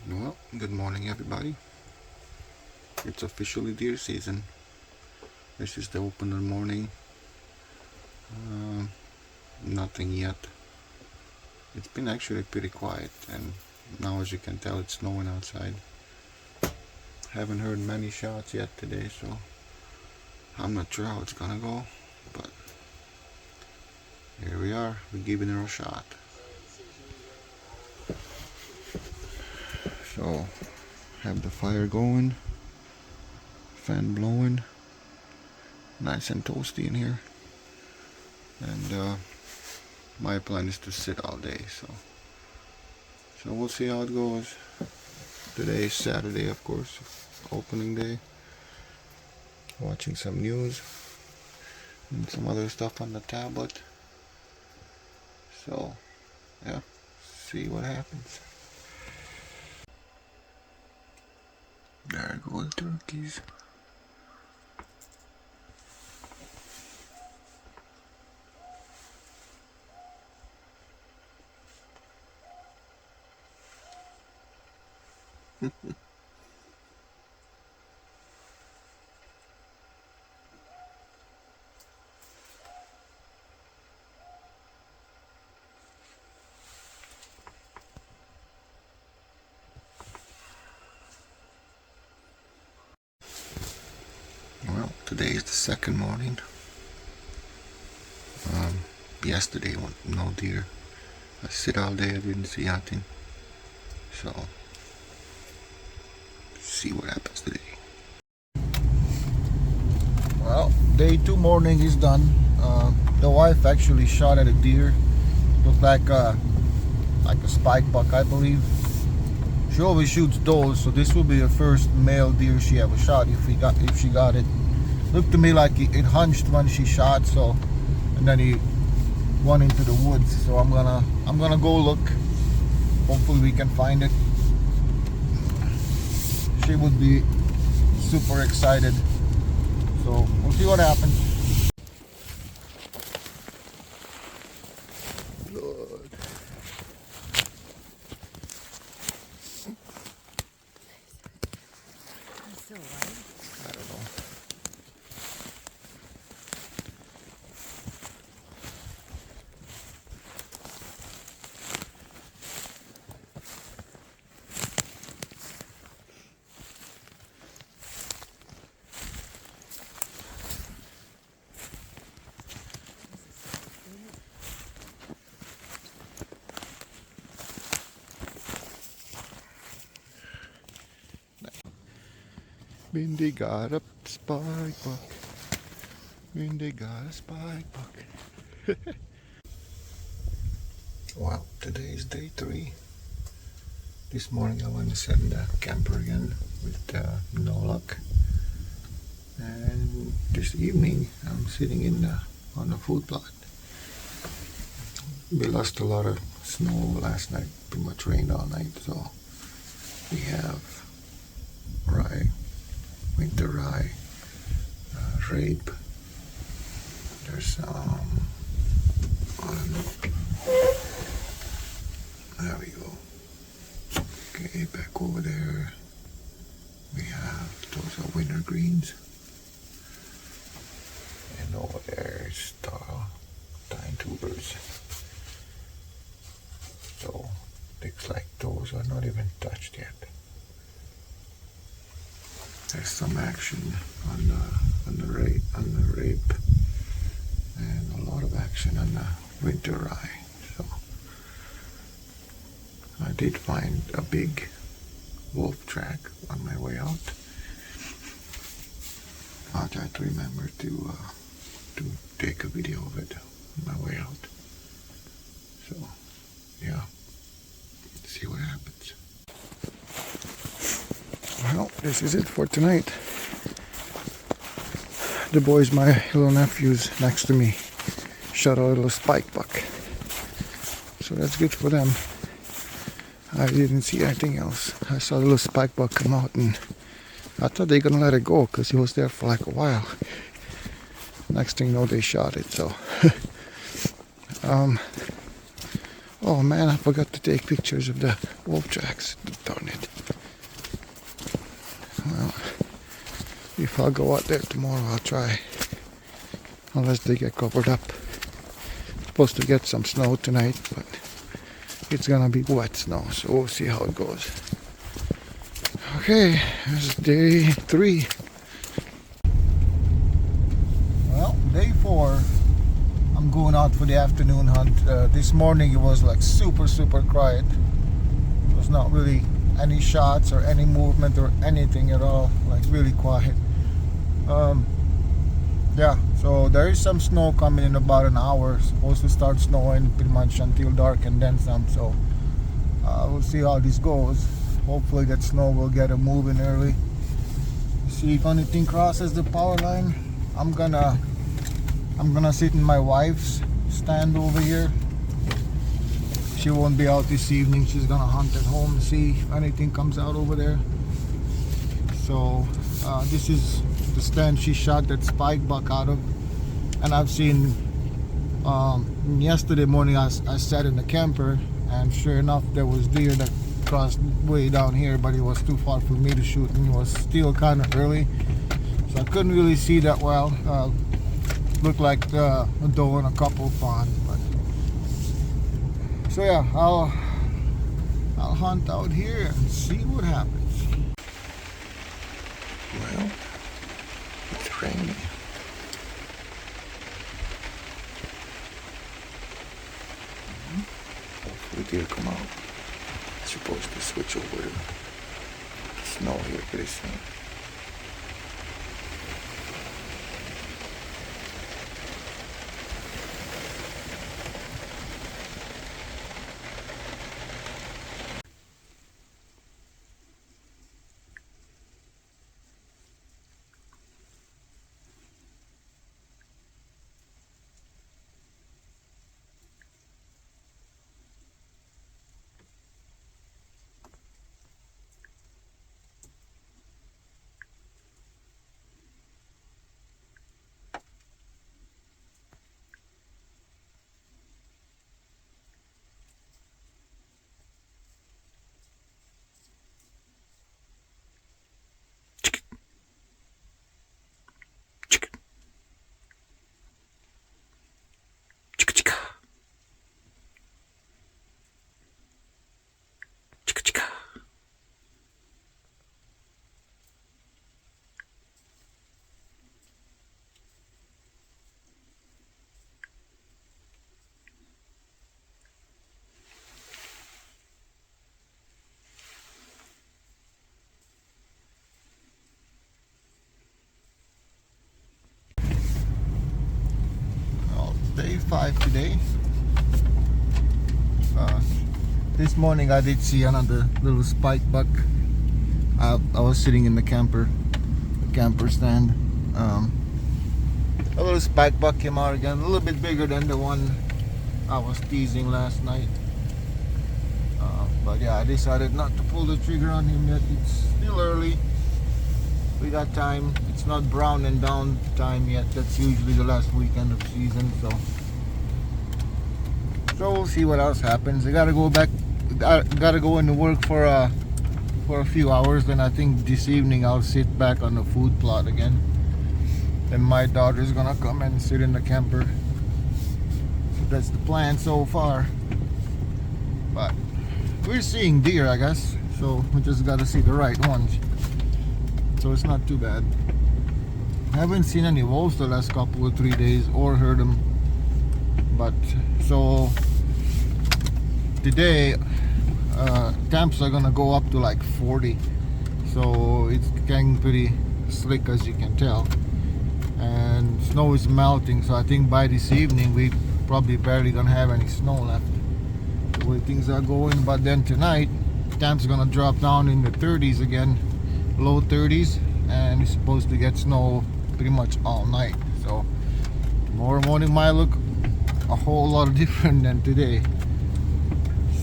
Well, good morning everybody. It's officially deer season. This is the opener morning. Nothing yet. It's been actually pretty quiet, and now as you can tell it's snowing outside. Haven't heard many shots yet today, so I'm not sure how it's gonna go, but here we are, we're giving it a shot. So, have the fire going, fan blowing, nice and toasty in here, and my plan is to sit all day, so we'll see how it goes. Today is Saturday, of course, opening day. Watching some news and some other stuff on the tablet, so yeah, see what happens. There go the turkeys. Well, today is the second morning. Yesterday, no deer. I sit all day, I didn't see nothing. So, see what happens today. Well, day 2 morning is done. The wife actually shot at a deer. Looked like a spike buck, I believe. She always shoots does, so this will be the first male deer she ever shot if she got it. Looked to me like it hunched when she shot, so, and then he went into the woods. So I'm gonna go look. Hopefully we can find it. She would be super excited. So we'll see what happens. Lord. I don't know. Mindy got a spike buck. Mindy got a spike buck. Well, today is day 3. This morning I went to set in the camper again with no luck. And this evening I'm sitting on the food plot. We lost a lot of snow last night. Pretty much rained all night, so we have rye, winter rye, rape. There's some. There we go. Okay, back over there we have, those are winter greens, and over there is thyme tubers. So looks like those are not even touched yet. There's some action on the rape, and a lot of action on the winter rye. So I did find a big wolf track on my way out. I'll try to remember to take a video of it on my way out. So yeah, see what happens. Well, this is it for tonight. The boys, my little nephews next to me, shot a little spike buck. So that's good for them. I didn't see anything else. I saw the little spike buck come out, and I thought they were gonna let it go because he was there for like a while. Next thing you know, they shot it. So Oh man, I forgot to take pictures of the wolf tracks. Darn it. Well, if I'll go out there tomorrow, I'll try. Unless they get covered up. Supposed to get some snow tonight, but it's gonna be wet snow, so we'll see how it goes. Okay, this is day 3. Well, day 4. I'm going out for the afternoon hunt. This morning it was like super quiet. There was not really any shots or any movement or anything at all. Like really quiet. Yeah, so there is some snow coming in about an hour. It's supposed to start snowing pretty much until dark and then some. So we'll see how this goes. Hopefully that snow will get it moving early. See if anything crosses the power line. I'm gonna sit in my wife's stand over here. She won't be out this evening. She's gonna hunt at home to see if anything comes out over there. So this is the stand she shot that spike buck out of. And I've seen yesterday morning I sat in the camper, and sure enough there was deer that crossed way down here, but it was too far for me to shoot, and it was still kind of early, so I couldn't really see that well. Looked like a doe and a couple fawns, but so yeah, I'll hunt out here and see what happens. Well, it's raining. Hopefully deer come out. It's supposed to switch over to snow here pretty soon. Day 5 today. This morning I did see another little spike buck. I was sitting in the camper stand. A little spike buck came out again, a little bit bigger than the one I was teasing last night. But yeah, I decided not to pull the trigger on him yet. It's still early. We got time. It's not brown and down time yet. That's usually the last weekend of season, so we'll see what else happens. I gotta go back. Gotta go into work for a few hours. Then I think this evening I'll sit back on the food plot again. Then my daughter's gonna come and sit in the camper. So that's the plan so far. But we're seeing deer, I guess. So we just gotta see the right ones. So it's not too bad. I haven't seen any wolves the last couple or 3 days or heard them. But so today temps are gonna go up to like 40. So it's getting pretty slick, as you can tell. And snow is melting, so I think by this evening we probably barely gonna have any snow left, the way things are going. But then tonight temps are gonna drop down in the 30s again, low 30s, and it's supposed to get snow pretty much all night. So tomorrow morning might look a whole lot different than today.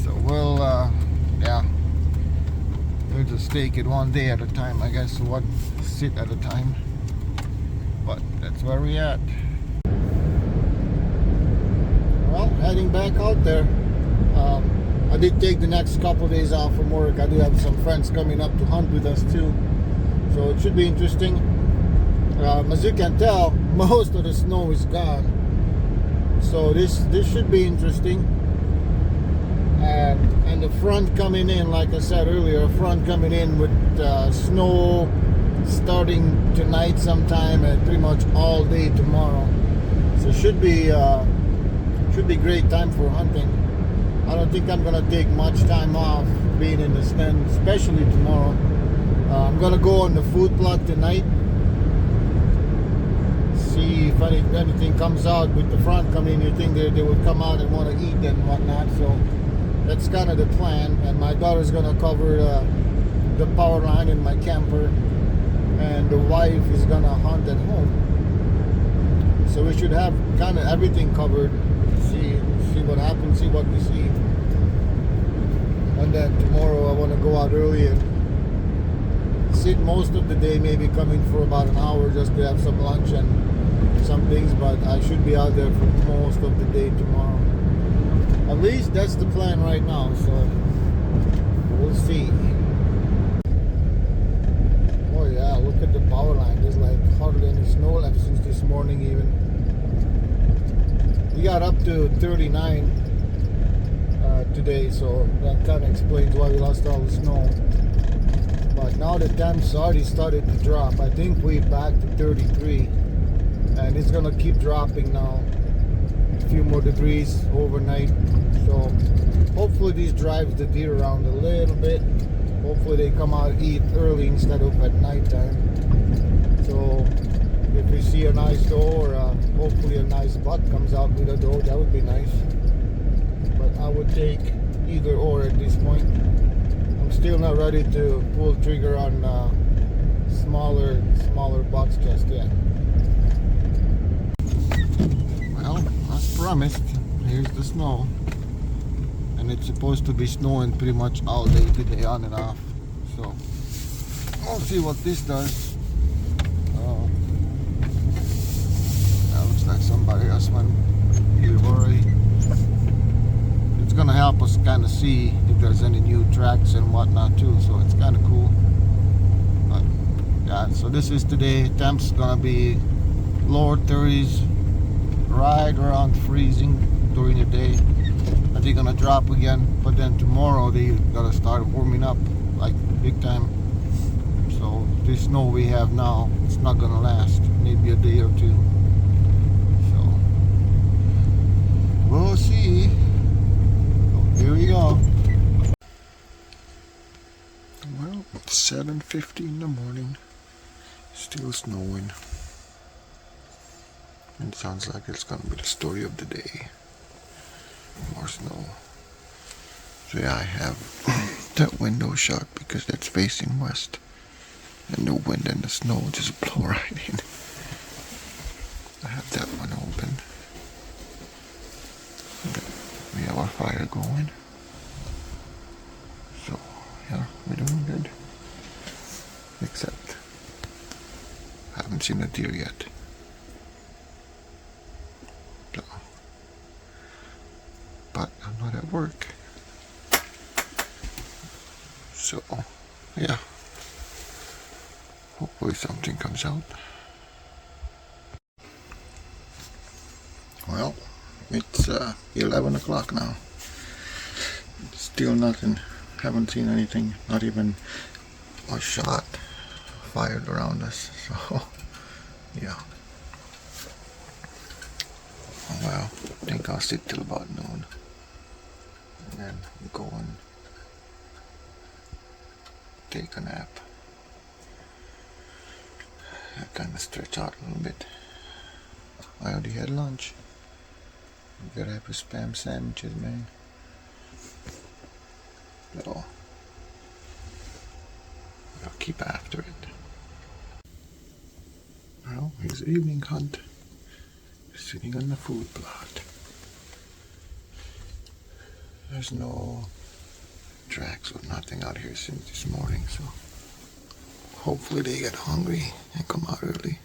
So we'll yeah, we'll just take it one day at a time, I guess, one sit at a time. But that's where we at. Well, heading back out there. I did take the next couple of days off from work. I do have some friends coming up to hunt with us too, so it should be interesting. As you can tell, most of the snow is gone, so this should be interesting. And the front coming in, like I said earlier, front coming in with snow starting tonight sometime and pretty much all day tomorrow. So should be great time for hunting. I don't think I'm gonna take much time off being in the stand, especially tomorrow. I'm gonna go on the food plot tonight, see if anything comes out with the front coming. You think they would come out and want to eat and whatnot. So that's kind of the plan. And my daughter's gonna cover the power line in my camper, and the wife is gonna hunt at home. So we should have kind of everything covered. See what happens, see what we see. And then tomorrow I want to go out early and sit most of the day, maybe coming for about an hour just to have some lunch and some things, but I should be out there for most of the day tomorrow. At least that's the plan right now, so we'll see. Oh yeah, look at the power line. There's like hardly any snow left since this morning even. We got up to 39 today, so that kind of explains why we lost all the snow. But now the temps already started to drop. I think we're back to 33, and it's gonna keep dropping now. A few more degrees overnight, so hopefully this drives the deer around a little bit. Hopefully they come out and eat early instead of at nighttime. So if we see a nice doe or hopefully a nice buck comes out with a doe, that would be nice. But I would take either or at this point. I'm still not ready to pull trigger on smaller bucks just yet. Well, as promised, here's the snow. And it's supposed to be snowing pretty much all day today, on and off. So we'll see what this does. That looks like somebody else went here already. It's gonna help us kind of see if there's any new tracks and whatnot too, so it's kind of cool. But yeah, so this is today. Temps gonna be lower 30s, right around freezing during the day. And they're gonna drop again, but then tomorrow they gotta start warming up like big time. So this snow we have now, it's not gonna last, maybe a day or two. So we'll see. Here we go. Well, it's 7:50 in the morning. Still snowing. It sounds like it's gonna be the story of the day. More snow. So yeah, I have that window shut because that's facing west. And the wind and the snow just blow right in. I have that one open. We have our fire going. So, yeah, we're doing good. Except, I haven't seen a deer yet. So, but I'm not at work. So, yeah. Hopefully something comes out. Well, it's 11 o'clock now. Still nothing. Haven't seen anything. Not even a shot fired around us. So, yeah. Oh, well, I think I'll sit till about noon. And then go and take a nap. I kind of stretch out a little bit. I already had lunch. Very happy spam sandwiches, man. So I'll keep after it. Well, here's the evening hunt. Sitting on the food plot. There's no tracks or nothing out here since this morning, so hopefully they get hungry and come out early.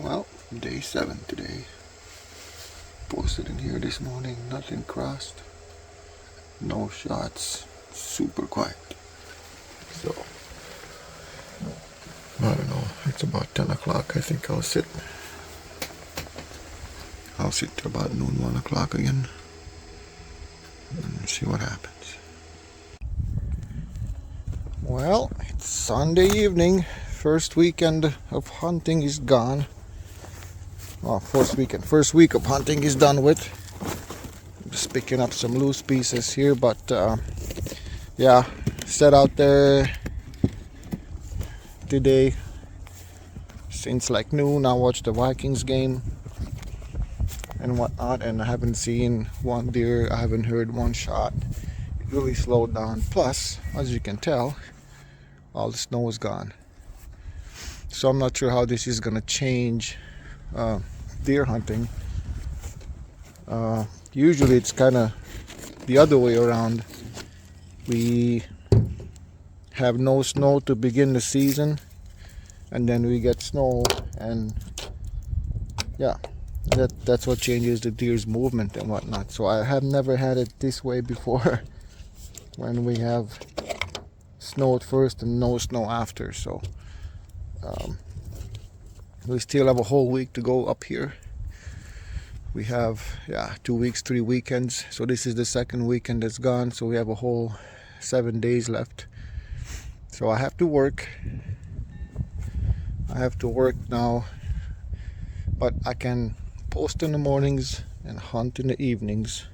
Well, day 7 today. Posted in here this morning, nothing crossed, no shots, super quiet. So, I don't know, it's about 10 o'clock. I think I'll sit till about noon, 1 o'clock again, and see what happens. Well, it's Sunday evening. First weekend of hunting is gone. Well, first week of hunting is done with. Just picking up some loose pieces here, but yeah, set out there today since like noon. I watched the Vikings game and whatnot, and I haven't seen one deer. I haven't heard one shot. It really slowed down. Plus, as you can tell, all the snow is gone. So I'm not sure how this is gonna change deer hunting. Usually it's kind of the other way around. We have no snow to begin the season, and then we get snow, and yeah, that's what changes the deer's movement and whatnot. So I have never had it this way before when we have snow at first and no snow after. So we still have a whole week to go up here. We have 2 weeks, 3 weekends. So this is the second weekend that's gone. So we have a whole 7 days left. So I have to work. Now, but I can post in the mornings and hunt in the evenings.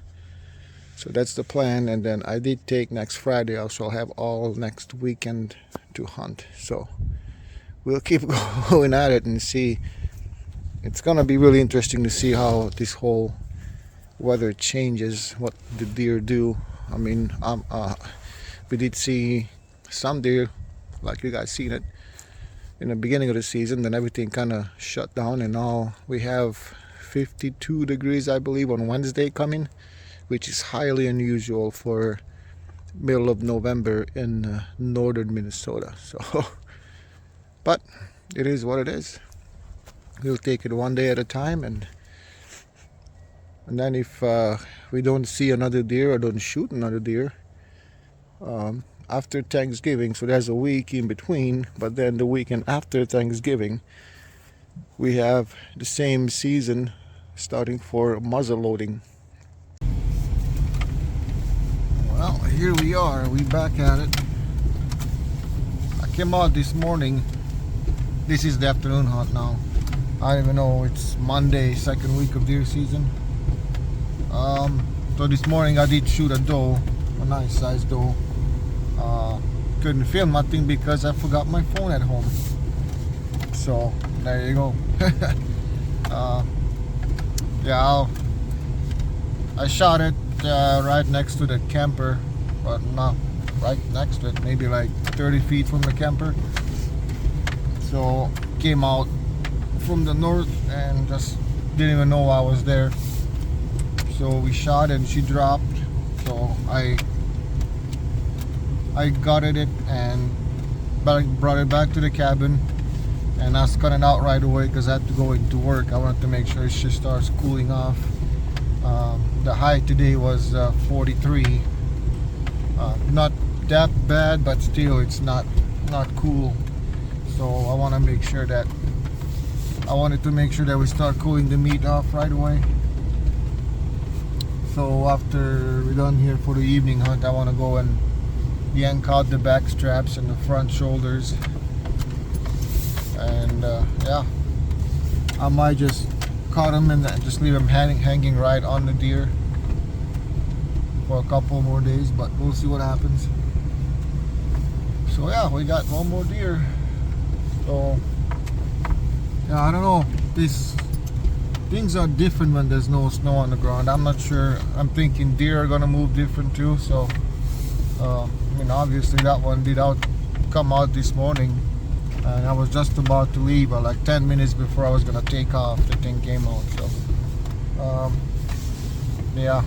So that's the plan. And then I did take next Friday. I shall have all next weekend to hunt. So we'll keep going at it and see. It's gonna be really interesting to see how this whole weather changes, what the deer do. I mean, we did see some deer, like you guys seen it in the beginning of the season. Then everything kind of shut down, and now we have 52 degrees, I believe, on Wednesday coming, which is highly unusual for middle of November in northern Minnesota. So, but it is what it is. We'll take it one day at a time, and then if we don't see another deer or don't shoot another deer after Thanksgiving, so there's a week in between, but then the weekend after Thanksgiving we have the same season starting for muzzle loading. Well, here we are, we back at it. I came out this morning. This is the afternoon hunt now. I don't even know, it's Monday, second week of deer season. So this morning I did shoot a doe, a nice sized doe. Couldn't film nothing because I forgot my phone at home. So there you go. Yeah, I shot it right next to the camper, but not right next to it, maybe like 30 feet from the camper. So came out from the north and just didn't even know I was there. So we shot and she dropped. So I gutted it and brought it back to the cabin, and I was cutting out right away because I had to go into work. I wanted to make sure she starts cooling off. The high today was 43. Not that bad, but still it's not cool. So I want to make sure that we start cooling the meat off right away. So after we're done here for the evening hunt, I want to go and yank out the back straps and the front shoulders, and yeah, I might just cut them and just leave them hanging right on the deer for a couple more days, but we'll see what happens. So yeah, we got one more deer. So yeah, I don't know, these things are different when there's no snow on the ground. I'm not sure. I'm thinking deer are gonna move different too. So I mean, obviously that one did come out this morning, and I was just about to leave, but like 10 minutes before I was gonna take off, the thing came out. So yeah,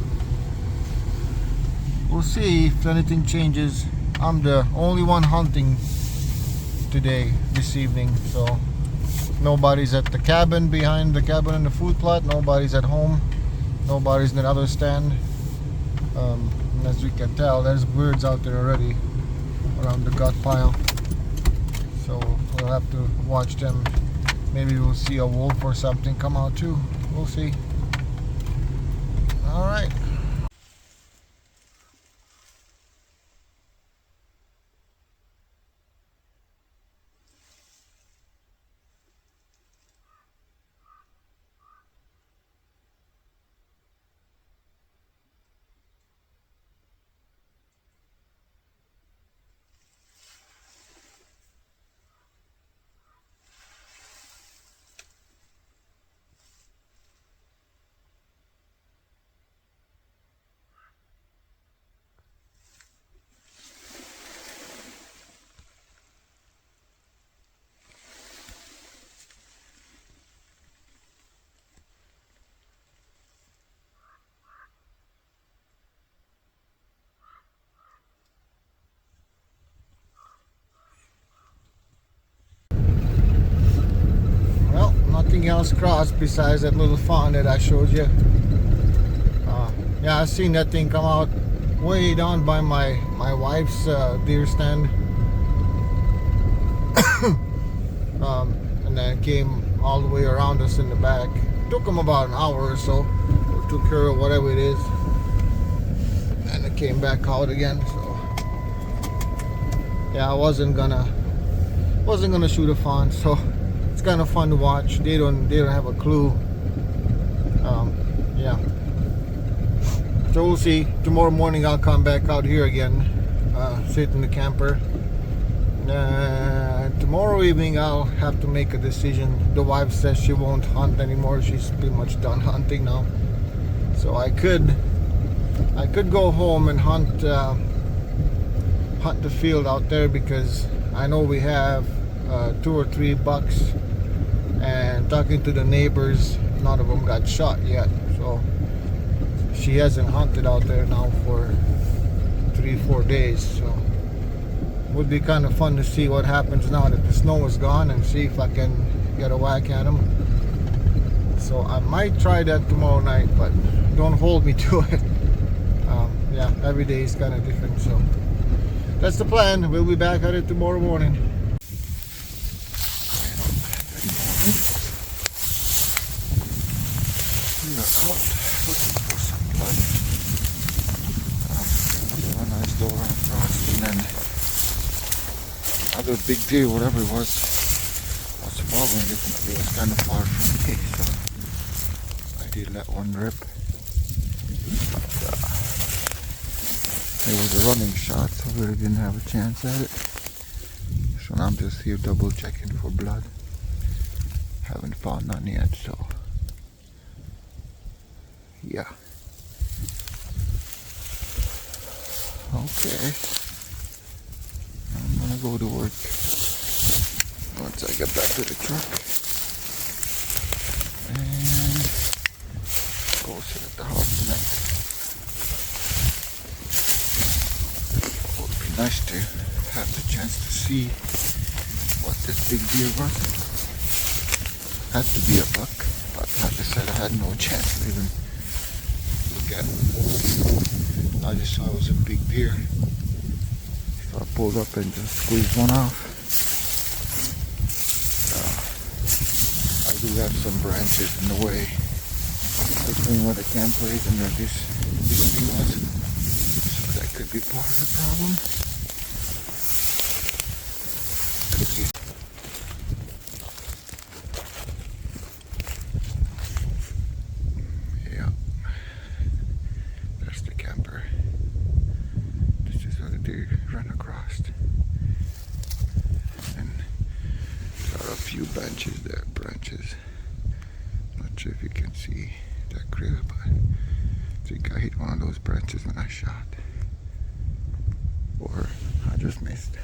we'll see if anything changes. I'm the only one hunting today, this evening, so Nobody's at the cabin, behind the cabin in the food plot. Nobody's at home. Nobody's in the other stand. And as we can tell, there's birds out there already around the gut pile. So we'll have to watch them. Maybe we'll see a wolf or something come out too. We'll see. All right. Nothing else crossed besides that little fawn that I showed you. Yeah, I seen that thing come out way down by my wife's deer stand. And then came all the way around us in the back. Took them about an hour or so. We took care of whatever it is, and it came back out again. So yeah, I wasn't gonna shoot a fawn. So it's kind of fun to watch. They don't have a clue. Yeah. So we'll see. Tomorrow morning I'll come back out here again, sit in the camper. Tomorrow evening I'll have to make a decision. The wife says she won't hunt anymore. She's pretty much done hunting now. So I could go home and hunt the field out there, because I know we have 2 or 3 bucks. And talking to the neighbors, none of them got shot yet. So she hasn't hunted out there now for 3-4 days. So it would be kind of fun to see what happens now that the snow is gone, and see if I can get a whack at them. So I might try that tomorrow night, but don't hold me to it. Yeah, every day is kind of different. So that's the plan. We'll be back at it tomorrow morning. Out looking for some blood. A nice door across, and then other big deer, whatever it was following it. It was kind of far from me, so I did let one rip. But, it was a running shot, so we really didn't have a chance at it. So now I'm just here double checking for blood. Haven't found none yet, so yeah. Okay. I'm gonna go to work once I get back to the truck. And go sit at the house tonight. It would be nice to have the chance to see what this big deer was. Had to be a buck, but like I said, I had no chance to even look at it. I just saw it was a big deer, so I pulled up and just squeezed one off. I do have some branches in the way between where the camper is and where this thing was, so that could be part of the problem. Could be. Run across, and there are a few branches there. Not sure if you can see that clear, but I think I hit one of those branches when I shot, or I just missed.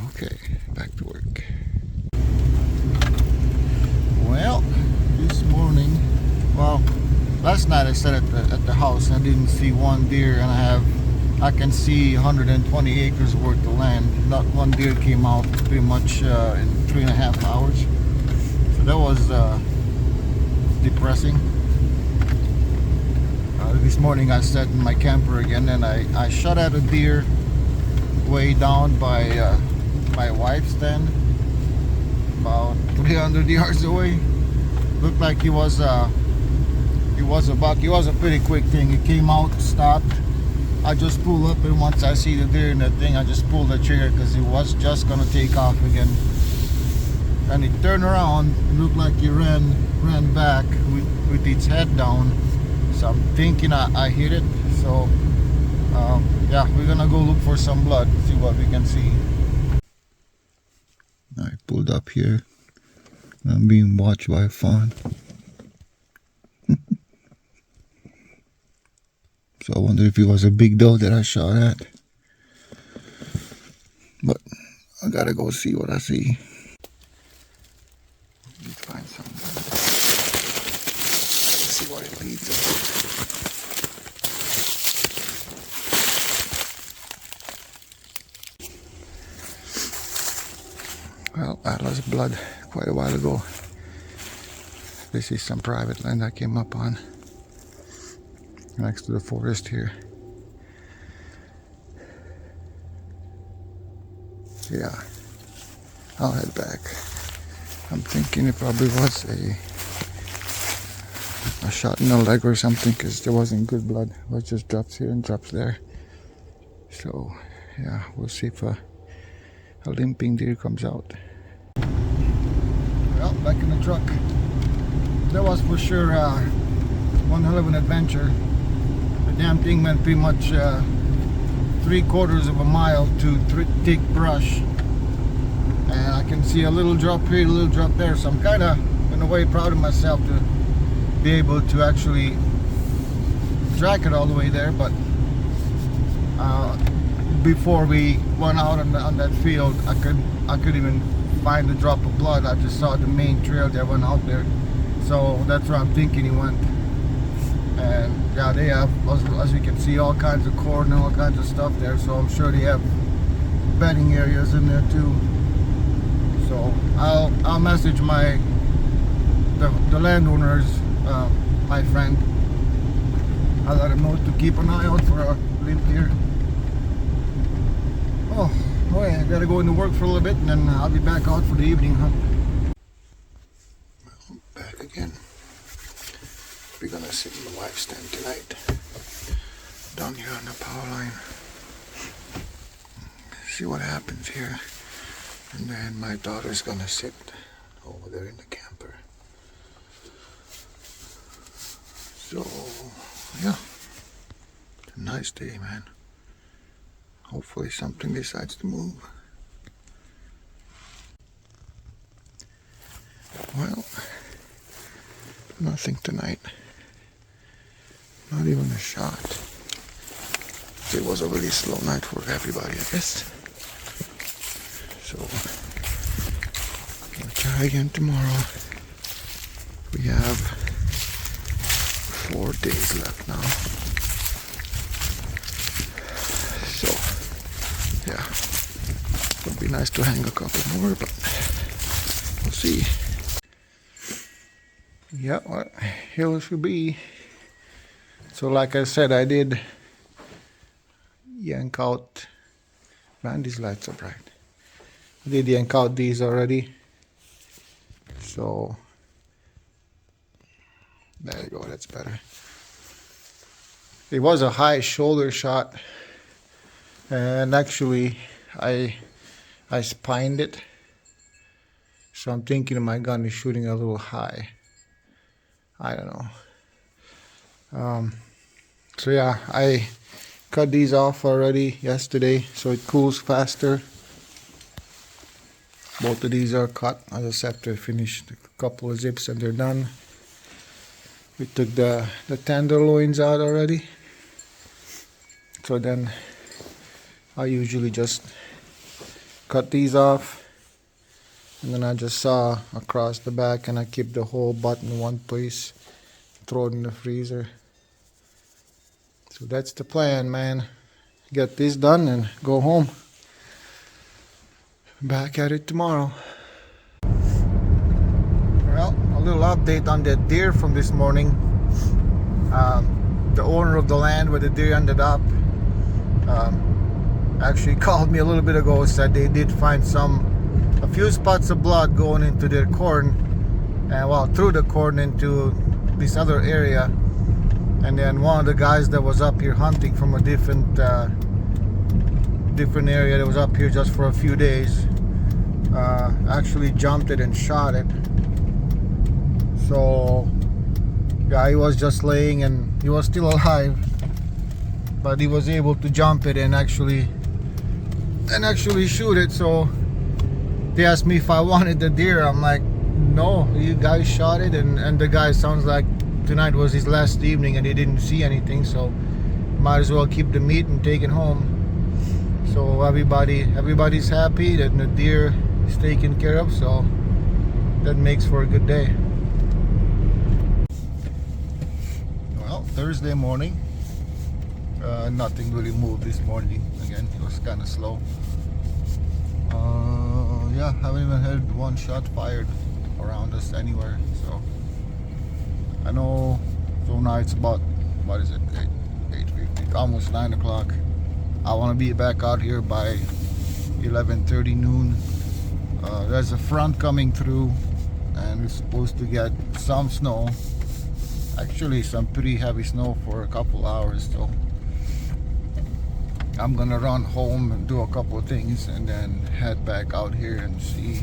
Okay, back to work. Well, this morning, last night I sat at the house and I didn't see one deer, and I have I can see 120 acres worth of land. Not one deer came out pretty much in 3.5 hours. So that was depressing. This morning I sat in my camper again and I shot at a deer way down by my wife's stand, about 300 yards away. Looked like he was a buck. He was a pretty quick thing. He came out, stopped. I just pulled up, and once I see the deer in that thing, I just pulled the trigger because he was just gonna take off again. And he turned around. It looked like he ran back with its head down. So I'm thinking I hit it. So yeah, we're gonna go look for some blood, see what we can see. I pulled up here. I'm being watched by a fawn. So I wonder if it was a big doe that I shot at. But I gotta go see what I see. Let's find some. Let's see what it leads us. Well, I lost blood quite a while ago. This is some private land I came up on next to the forest here. Yeah, I'll head back. I'm thinking it probably was a shot in the leg or something, because there wasn't good blood. It was just drops here and drops there. So yeah, we'll see if a limping deer comes out. Well, back in the truck. That was for sure one hell of an adventure. The damn thing went pretty much 3/4 of a mile to thick brush, and I can see a little drop here, a little drop there. So I'm kind of, in a way, proud of myself to be able to actually track it all the way there. But before we went out on that field, I couldn't even find a drop of blood. I just saw the main trail that went out there. So that's where I'm thinking he went. And yeah, they have, as you can see, all kinds of corn and all kinds of stuff there. So I'm sure they have bedding areas in there too. So I'll message the landowners, my friend. I'll let him know to keep an eye out for a limp deer. Oh boy, I gotta go into work for a little bit, and then I'll be back out for the evening hunt. Well, back again. We're gonna sit in the wife's stand tonight, down here on the power line. See what happens here, and then my daughter's gonna sit over there in the camper. So yeah, it's a nice day, man. Hopefully something decides to move. Well, nothing tonight. Not even a shot. It was a really slow night for everybody, I guess. So we'll try again tomorrow. We have 4 days left now. So yeah, it would be nice to hang a couple more, but we'll see. Yeah, well, here it should be. So like I said, I did yank out, man, these lights are bright. I did yank out these already. So there you go, that's better. It was a high shoulder shot, and actually I spined it. So I'm thinking my gun is shooting a little high. I don't know. So yeah, I cut these off already yesterday, so it cools faster. Both of these are cut. I just have to finish a couple of zips and they're done. We took the tenderloins out already. So then I usually just cut these off, and then I just saw across the back, and I keep the whole butt in one place, throw it in the freezer. So that's the plan, man. get this done and go home. Back at it tomorrow. Well, a little update on that deer from this morning. The owner of the land where the deer ended up actually called me a little bit ago, said they did find a few spots of blood going into their corn, and well, through the corn into this other area. And then one of the guys that was up here hunting from a different area that was up here just for a few days actually jumped it and shot it. So yeah, he was just laying and he was still alive, but he was able to jump it and actually shoot it. So they asked me if I wanted the deer. I'm like, no, you guys shot it, and the guy sounds like tonight was his last evening and he didn't see anything, so might as well keep the meat and take it home. So everybody's happy that the deer is taken care of, so that makes for a good day. Well, Thursday morning, nothing really moved this morning. Again, it was kind of slow. Yeah, haven't even heard one shot fired around us anywhere. So I know. So now it's about, what is it, 8:50, almost 9 o'clock. I want to be back out here by 11:30 noon. There's a front coming through and we're supposed to get some snow, actually some pretty heavy snow for a couple hours. So I'm gonna run home and do a couple of things and then head back out here and see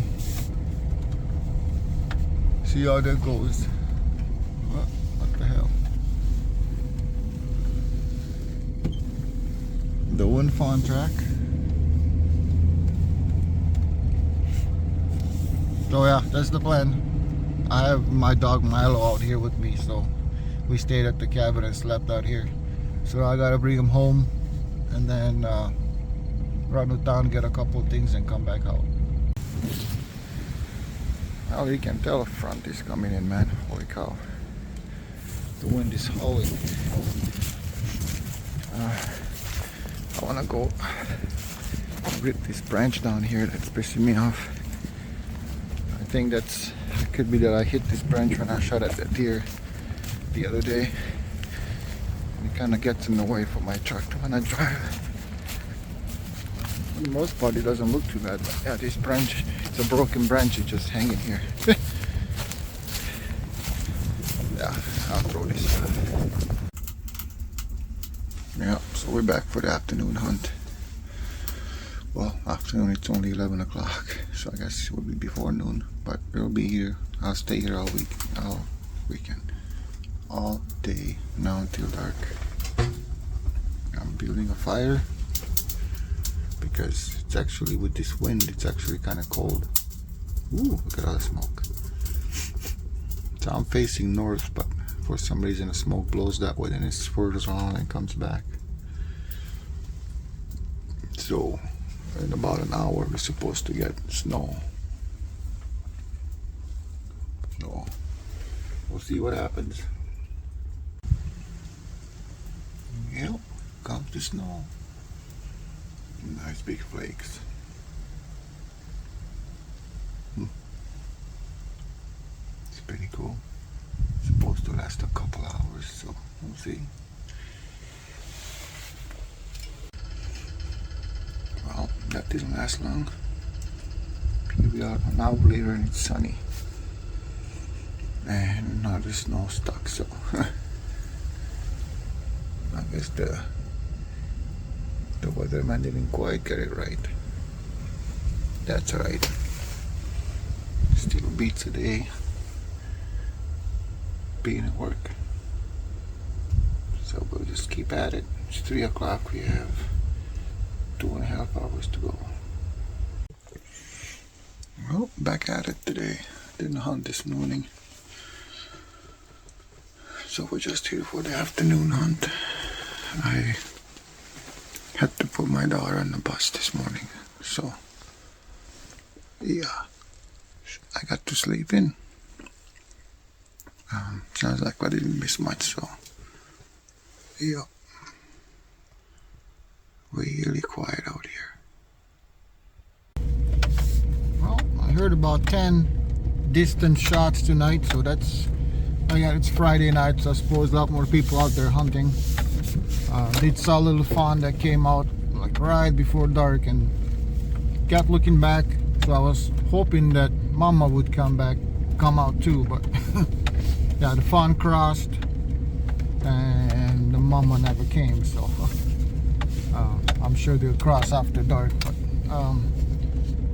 how that goes. What the hell? The wind fawn track. So yeah, that's the plan. I have my dog Milo out here with me, so we stayed at the cabin and slept out here. So I gotta bring him home and then run to town, get a couple of things and come back out. Well, you can tell the front is coming in, man. Holy cow. The wind is howling. I wanna go rip this branch down here that's pissing me off. I think it could be that I hit this branch when I shot at that deer the other day. It kind of gets in the way for my truck when I drive. For the most part, it doesn't look too bad, but yeah, this branch, it's a broken branch, it's just hanging here. Yeah, I'll throw this out. Yeah, so we're back for the afternoon hunt. Well, afternoon, it's only 11 o'clock, so I guess it will be before noon, but we'll be here. I'll stay here all weekend, all day now until dark. I'm building a fire because it's actually, with this wind, it's actually kind of cold. Ooh, look at all the smoke. So I'm facing north, but for some reason the smoke blows that way and it swirls around and comes back. So in about an hour we're supposed to get snow. So we'll see what happens. Yep, comes the snow. Nice big flakes. It's pretty cool. It's supposed to last a couple hours, so we'll see. Well, that didn't last long. Here we are an hour later and it's sunny. And now the snow stuck, so I guess the weatherman didn't quite get it right. That's alright. Still beats a day being at work. So we'll just keep at it. It's 3 o'clock. We have 2.5 hours to go. Well, back at it today. Didn't hunt this morning. So we're just here for the afternoon hunt. I had to put my daughter on the bus this morning, so yeah, I got to sleep in. Sounds like I didn't miss much, so yeah, really quiet out here. Well, I heard about 10 distant shots tonight, so that's, yeah, it's Friday night, so I suppose a lot more people out there hunting. Did saw a little fawn that came out like right before dark and kept looking back, so I was hoping that Mama would come out too, but yeah, the fawn crossed and the Mama never came, so I'm sure they'll cross after dark. But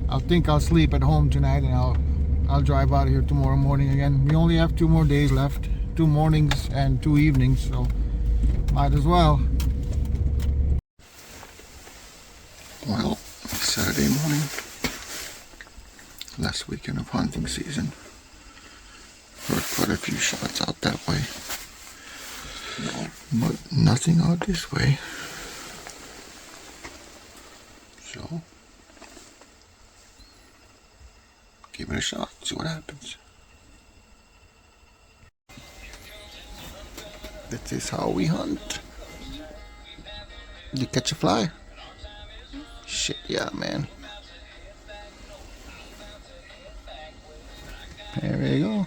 I think I'll sleep at home tonight, and I'll drive out of here tomorrow morning again. We only have 2 more days left, 2 mornings and 2 evenings, so might as well. Well, Saturday morning, last weekend of hunting season. Heard quite a few shots out that way, but nothing out this way. So, give it a shot, see what happens. This is how we hunt. You catch a fly? Shit, yeah, man. There we go.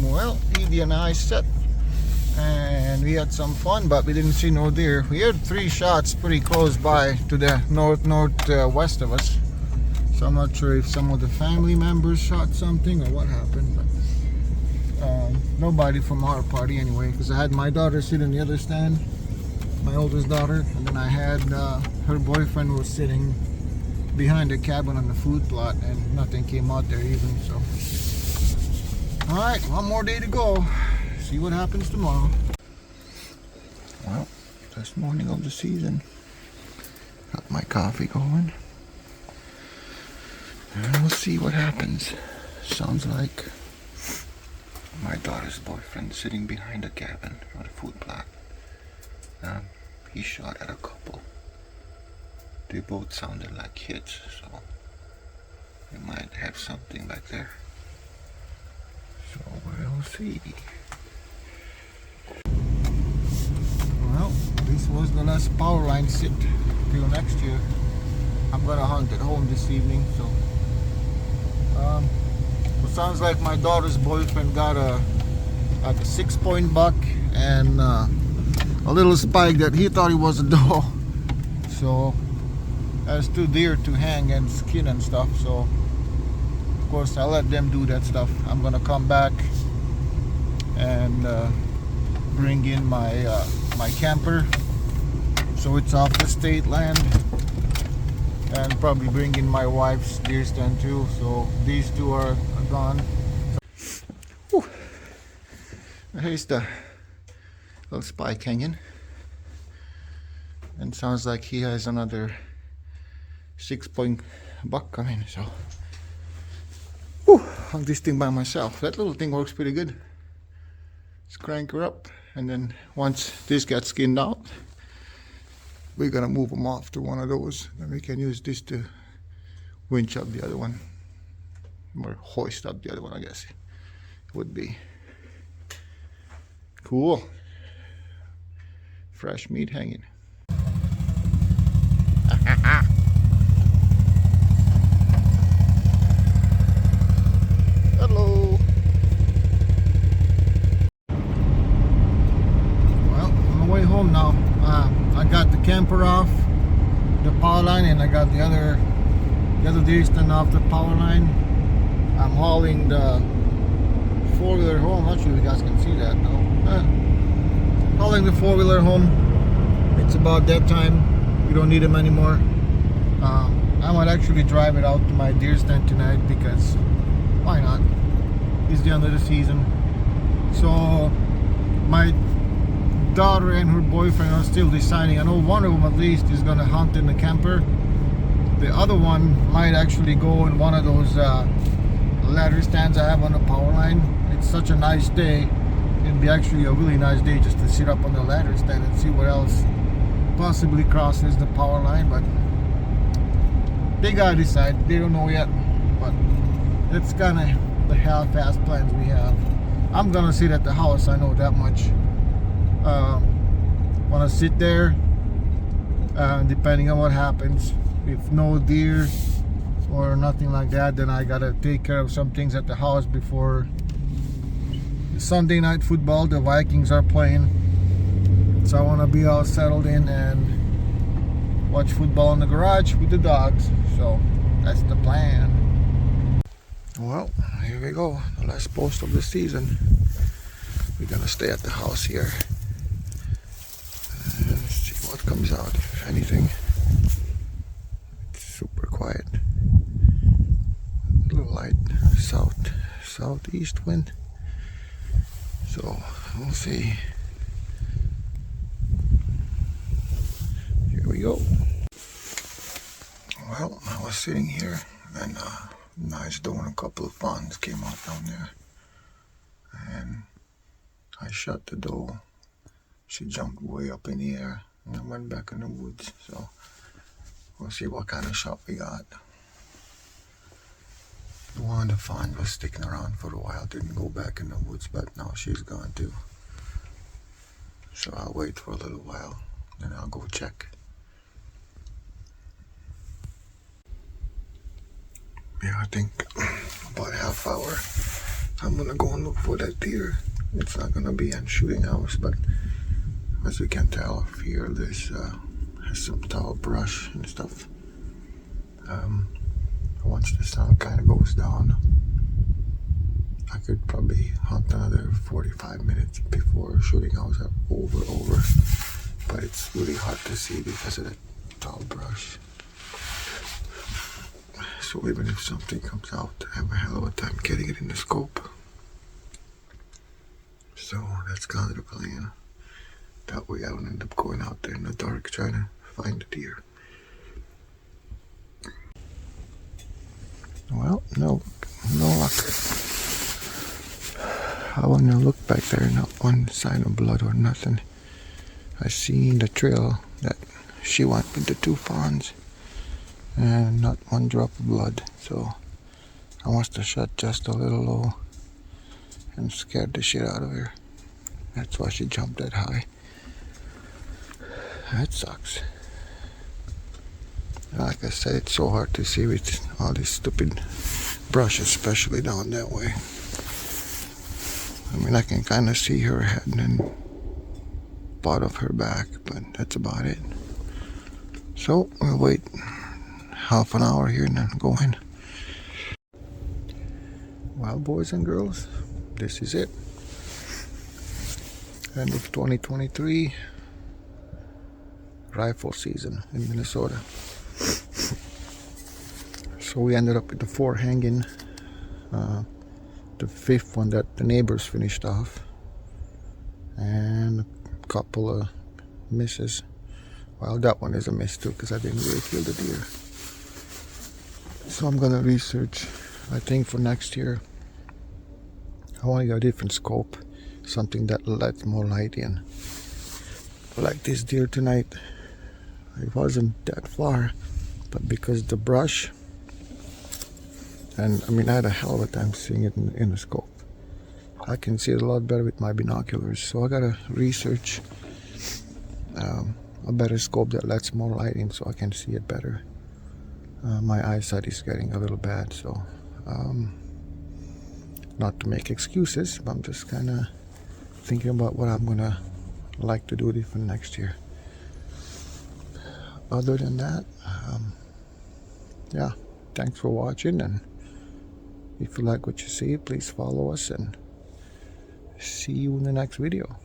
Well, Edie and I set, and we had some fun, but we didn't see no deer. We heard 3 shots pretty close by to the northwest of us, so I'm not sure if some of the family members shot something or what happened, but nobody from our party anyway, because I had my daughter sit in the other stand, my oldest daughter, and then I had her boyfriend was sitting behind the cabin on the food plot, and nothing came out there even. So alright, 1 more day to go, see what happens tomorrow. Well, first morning of the season, got my coffee going, and we'll see what happens. Sounds like my daughter's boyfriend sitting behind the cabin on the food plot. He shot at a couple. They both sounded like hits, so they might have something back there. So we'll see. Well, this was the last power line sit till next year. I'm gonna hunt at home this evening, so it sounds like my daughter's boyfriend got a 6-point buck and a little spike that he thought it was a doe. So has 2 deer to hang and skin and stuff. So of course I'll let them do that stuff. I'm gonna come back and bring in my my camper, so it's off the state land, and probably bring in my wife's deer stand too. So these 2 are gone. Whew. Here's the little spike hanging, and sounds like he has another 6-point buck coming. So whew, hung this thing by myself. That little thing works pretty good. Let's crank her up, and then once this gets skinned out, we're gonna move them off to one of those, and we can use this to winch up the other one, or hoist up the other one, I guess it would be. Cool. Fresh meat hanging. Hello. Well, on the way home now. I got the camper off the power line, and I got the other deer stand off the power line. I'm hauling the 4-wheeler home. Not sure if you guys can see that though. Hauling the 4-wheeler home. It's about that time. We don't need them anymore. I might actually drive it out to my deer stand tonight, because why not? It's the end of the season. So my daughter and her boyfriend are still deciding. I know one of them at least is gonna hunt in the camper. The other one might actually go in one of those ladder stands I have on the power line. It's such a nice day. It'd be actually a really nice day just to sit up on the ladder stand and see what else possibly crosses the power line, but they gotta decide. They don't know yet, but it's kind of the half-assed plans we have. I'm gonna sit at the house, I know that much. Want to sit there, depending on what happens. If no deer or nothing like that, then I gotta take care of some things at the house before the Sunday night football. The Vikings are playing, so I want to be all settled in and watch football in the garage with the dogs. So that's the plan. Well, here we go, the last post of the season. We're gonna stay at the house here and see what comes out, if anything. It's super quiet. A little light southeast wind, so we'll see. Here we go. Well, I was sitting here and nice doe and a couple of fawns came out down there, and I shot the doe. She jumped way up in the air and I went back in the woods, so we'll see what kind of shot we got. One of the fawns was sticking around for a while, didn't go back in the woods, but now she's gone too. So I'll wait for a little while, then I'll go check. Yeah, I think about a half hour I'm gonna go and look for that deer. It's not gonna be on shooting hours, but as you can tell here, this has some tall brush and stuff. Once the sun kind of goes down, I could probably hunt another 45 minutes before shooting hours are over, but it's really hard to see because of that tall brush. So even if something comes out, I have a hell of a time getting it in the scope. So that's kind of the plan. That way I don't end up going out there in the dark trying to find the deer. Well, no luck. When I look back there, not one sign of blood or nothing. I seen the trail that she went with the two fawns, and not one drop of blood. So I must have shot just a little low and scared the shit out of her. That's why she jumped that high. That sucks. Like I said, it's so hard to see with all this stupid brush, especially down that way. I mean, I can kind of see her head and part of her back, but that's about it. So we'll wait half an hour here and then go in. Well, boys and girls, this is it. End of 2023 rifle season in Minnesota. So we ended up with the 4 hanging, the 5th one that the neighbors finished off, and a couple of misses. Well, that one is a miss too because I didn't really kill the deer. So I'm gonna research, I think for next year I want to get a different scope, something that lets more light in. Like this deer tonight, it wasn't that far, but because the brush, and I mean I had a hell of a time seeing it in the scope. I can see it a lot better with my binoculars, so I gotta research a better scope that lets more light in so I can see it better. My eyesight is getting a little bad, so not to make excuses, but I'm just kind of thinking about what I'm gonna like to do different next year. Other than that, yeah, thanks for watching, and if you like what you see, please follow us, and see you in the next video.